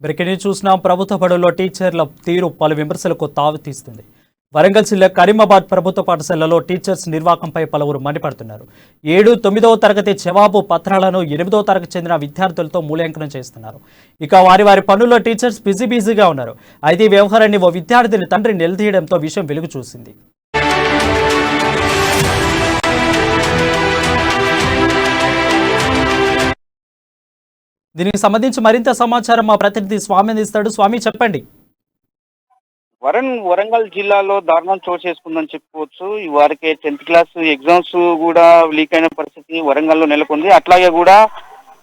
Breaking చూసిన ప్రభుత్వ బడుల్లో టీచర్ల తీరు పలు విమర్శలకు తావితీస్తుంది. వరంగల్ జిల్లా కరీమాబాద్ ప్రభుత్వ పాఠశాలలో టీచర్స్ నిర్వాకంపై పలువురు మండిపడుతున్నారు. 7, 9వ తరగతి జవాబు పత్రాలను 8వ తరగతి చెందిన విద్యార్థులతో మూల్యాంకనం చేస్తున్నారు. ఇక వారి పనుల్లో టీచర్స్ బిజీగా ఉన్నారు. అయితే ఈ వ్యవహారాన్ని ఓ విద్యార్థిని తండ్రి నిలదీయడంతో విషయం వెలుగు చూసింది. దీనికి సంబంధించి మరింత సమాచారం మా ప్రతినిధి స్వామి అందిస్తాడు. స్వామి, చెప్పండి. వరంగల్ జిల్లాలో దారుణం చోటు చేసుకుందని చెప్పుకోవచ్చు. ఈ వారికి 10th క్లాస్ ఎగ్జామ్స్ కూడా లీక్ అయిన పరిస్థితి వరంగల్లో నెలకొంది. అట్లాగే కూడా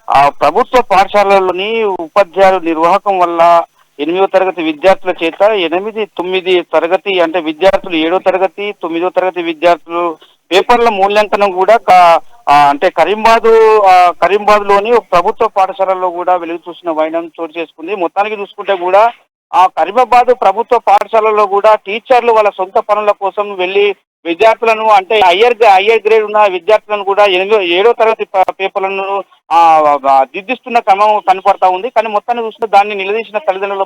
ఆ ప్రభుత్వ పాఠశాలలోని ఉపాధ్యాయుల నిర్వాహకం వల్ల 8వ తరగతి విద్యార్థుల చేత 8, 9 తరగతి అంటే విద్యార్థులు 7వ తరగతి 9వ తరగతి విద్యార్థులు పేపర్ల మూల్యాంకనం కూడా అంటే కరీంబాద్ లోని ప్రభుత్వ పాఠశాలలో కూడా వెలుగు చూసిన వైనం చోటు చేసుకుంది. మొత్తానికి చూసుకుంటే కూడా ఆ కరీమాబాద్ ప్రభుత్వ పాఠశాలలో కూడా టీచర్లు వాళ్ళ సొంత పనుల కోసం వెళ్లి విద్యార్థులను అంటే హయ్యర్ గ్రేడ్ ఉన్న విద్యార్థులను కూడా 7వ తరగతి పేపర్లను దిద్దిస్తున్న క్రమం కనపడతా ఉంది. కానీ మొత్తాన్ని చూస్తే దాన్ని నిలదీసిన తల్లిదండ్రులు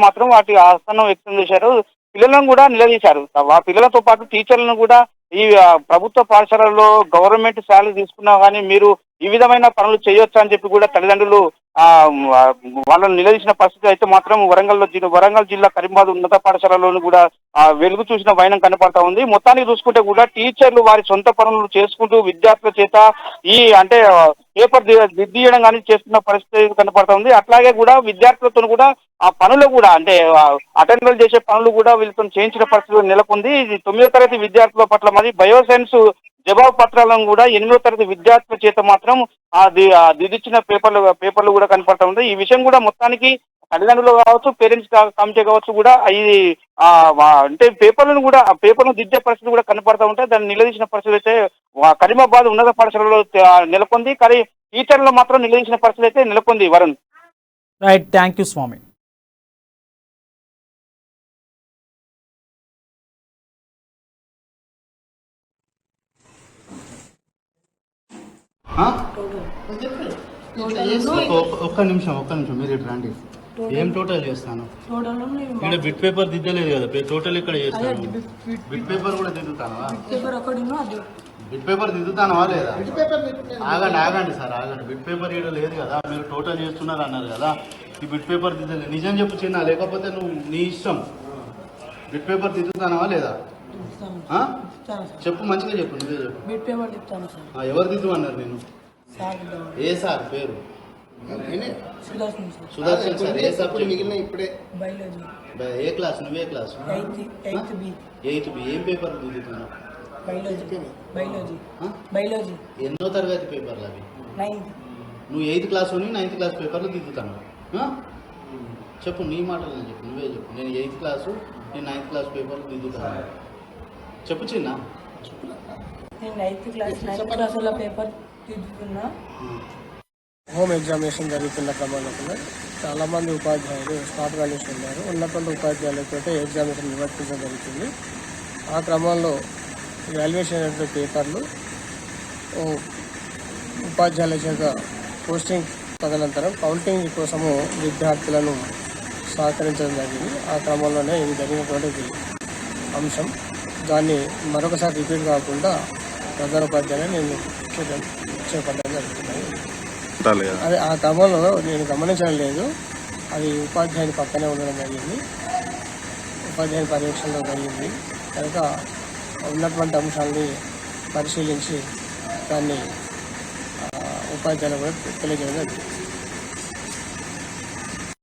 మాత్రం వాటి ఆస్థానం వ్యక్తం చేశారు. పిల్లలను కూడా నిలదీశారు. ఆ పిల్లలతో పాటు టీచర్లను కూడా ఈ ప్రభుత్వ పాఠశాలలో గవర్నమెంట్ శాలరీ తీసుకున్నా కానీ మీరు ఈ విధమైన పనులు చేయొచ్చా అని చెప్పి కూడా తల్లిదండ్రులు వాళ్ళని నిలదీసిన పరిస్థితి అయితే మాత్రం వరంగల్ జిల్లా కరీంబాద్ ఉన్నత పాఠశాలలోని కూడా వెలుగు చూసిన వైనం కనపడతా ఉంది. మొత్తానికి చూసుకుంటే కూడా టీచర్లు వారి సొంత పనులు చేసుకుంటూ విద్యార్థుల చేత ఈ అంటే పేపర్ దిద్దియడం కానీ చేస్తున్న పరిస్థితి కనపడతా ఉంది. అట్లాగే కూడా విద్యార్థులతో కూడా ఆ పనులు కూడా అంటే అటెండర్లు చేసే పనులు కూడా వీళ్ళతో చేయించిన పరిస్థితి నెలకొంది. ఇది 9వ తరగతి విద్యార్థుల పట్ల మరి బయోసైన్స్ జవాబు పత్రాలను కూడా 8వ తరగతి విద్యార్థుల చేత మాత్రం దిద్దిచ్చిన పేపర్లు కూడా కనపడతా ఉంది. ఈ విషయం కూడా మొత్తానికి తల్లిదండ్రులు కావచ్చు, పేరెంట్స్ కమిటీ కావచ్చు కూడా ఇది అంటే పేపర్ను దిద్దే పరిస్థితి కూడా కనపడతా ఉంటే దాన్ని నిలదీసిన పరిస్థితి అయితే కరీమాబాద్ ఉన్నత పాఠశాలలో నెలకొంది. కానీ టీచర్లు మాత్రం నిలదీసిన పరిస్థితి అయితే నెలకొంది. వరుణ్, రైట్, థ్యాంక్ యూ స్వామి. ఒక్క నిమిషం మీరు ఇటు రండి. ఏం టోటల్ చేస్తాను? ఇక్కడ బిట్ పేపర్ దిద్దలేదు కదా, టోటల్ ఇక్కడ చేస్తాను. బిట్ పేపర్ కూడా దిద్దుతానవా? బిట్ పేపర్ దిద్దుతానవా లేదా? ఆగండి సార్, ఆగండి. బిట్ పేపర్ ఇక్కడ లేదు కదా, మీరు టోటల్ చేస్తున్నారు అన్నారు కదా. ఈ బిట్ పేపర్ దిద్దలేదు. నిజం చెప్పు చిన్న, లేకపోతే నువ్వు నీ ఇష్టం. బిట్ పేపర్ దిద్దుతానవా లేదా? చెప్పు, మంచిగా చెప్పు, నువ్వే చెప్పు. ఎవరు దిద్దు అన్నారు నేను? ఏ సార్ పేరు? సుదర్శన్ సార్. ఏ సబ్జెక్ట్ మిగిలిన? ఇప్పుడే ఏ క్లాస్? నువ్వే క్లాస్? 8th B. ఏం పేపర్ దిద్దుతున్నావు? బయాలజీ. ఎన్నో తరగతి పేపర్లు అవి? నువ్వు 8th క్లాస్ 9th క్లాస్ పేపర్లు దిద్దుతాను. చెప్పు, నీ మాటలు చెప్పు, నువ్వే చెప్పు. నేను 8th క్లాసు, నేను 9th క్లాస్ పేపర్లు దిద్దుతాను. చెప్పు చిన్న. నేను 9th క్లాస్ పేపర్ దిద్దుతున్నా. హోమ్ ఎగ్జామినేషన్ జరుగుతున్న క్రమంలో చాలామంది ఉపాధ్యాయులు స్టాఫ్ వాల్యూస్ ఉన్నారు. ఉన్నత ఉపాధ్యాయులతో ఎగ్జామినేషన్ నిర్వర్తించడం జరుగుతుంది. ఆ క్రమంలో వాల్యుయేషన్ అయిన పేపర్లు ఉపాధ్యాయుల చేత పోస్టింగ్ తదనంతరం కౌంటింగ్ కోసము విద్యార్థులను సహకరించడం జరిగింది. ఆ క్రమంలోనే ఇది జరిగినటువంటి అంశం. దాన్ని మరొకసారి రిపీట్ కాకుండా ప్రధాన ఉపాధ్యాయులు నేను చేపట్టడం జరుగుతుంది. అది ఆ క్రమంలో నేను గమనించడం లేదు. అది ఉపాధ్యాయుని పక్కనే ఉండడం జరిగింది, ఉపాధ్యాయుని పర్యవేక్షణలో జరిగింది కనుక ఉన్నటువంటి అంశాలని పరిశీలించి దాన్ని ఉపాధ్యాయులు కూడా తెలియజేయడం జరిగింది.